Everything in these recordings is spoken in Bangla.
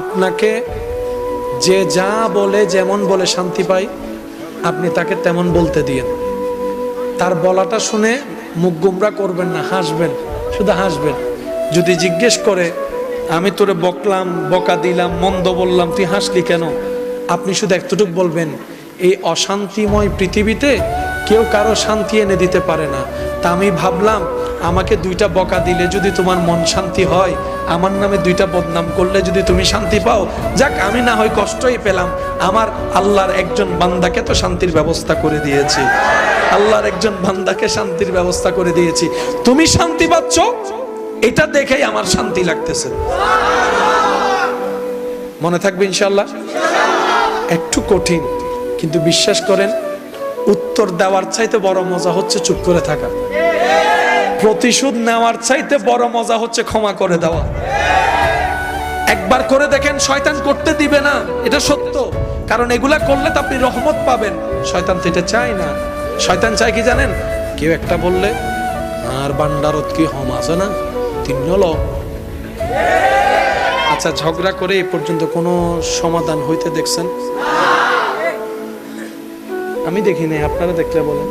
আপনাকে যে যা বলে যেমন বলে শান্তি পাই, আপনি তাকে তেমন বলতে দিয়েন। তার বলাটা শুনে মুখ গুমরা করবেন না, হাসবেন, শুধু হাসবেন। যদি জিজ্ঞেস করে আমি তোরে বকলাম, বকা দিলাম, মন্দ বললাম, তুই হাসলি কেন, আপনি শুধু এতটুকু বলবেন, এই অশান্তিময় পৃথিবীতে কেউ কারো শান্তি এনে দিতে পারে না। তা আমি ভাবলাম আমাকে 2টা বকা দিলে যদি তোমার মন শান্তি হয়, আমার নামে 2টা বদনাম করলে যদি তুমি শান্তি পাও, যাক আমি না হয় কষ্টই পেলাম, আমার আল্লাহর একজন বান্দাকে তো শান্তির ব্যবস্থা করে দিয়েছি, আল্লাহর একজন বান্দাকে শান্তির ব্যবস্থা করে দিয়েছি, তুমি শান্তি পাচ্ছ, এটা দেখেই আমার শান্তি লাগতেছে। মনে থাকবে ইনশাআল্লাহ। একটু কঠিন, কিন্তু বিশ্বাস করেন উত্তর দেওয়ার চাইতে বড় মজা হচ্ছে চুপ করে থাকা। প্রতিশোধ নেওয়ার চাইতে বড় মজা হচ্ছে ক্ষমা করে দেওয়া। একবার করে দেখেন, শয়তান করতে দিবে না, এটা সত্য। কারণ এগুলা করলে তো আপনি রহমত পাবেন, শয়তান তো এটা চায় না। শয়তান চায় কি জানেন? কেউ একটা বললে আর বান্ডারত কি হম আছে না, 3 হলো। আচ্ছা, ঝগড়া করে এই পর্যন্ত কোনো সমাধান হইতে দেখছেন? আমি দেখি নাই, আপনারা দেখলে বলেন।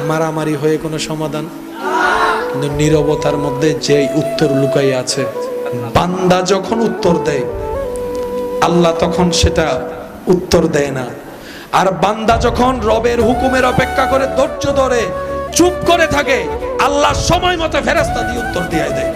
মারামারি হয়ে কোনো সমাধান? কিন্তু নীরবতার মধ্যে যে উত্তর লুকাই আছে, বান্দা যখন উত্তর দেয় আল্লাহ তখন সেটা উত্তর দেয় না। আর বান্দা যখন রবের হুকুমের অপেক্ষা করে ধৈর্য ধরে চুপ করে থাকে, আল্লাহ সময় মতো ফেরেশতা দিয়ে উত্তর দিয়ে দেয়।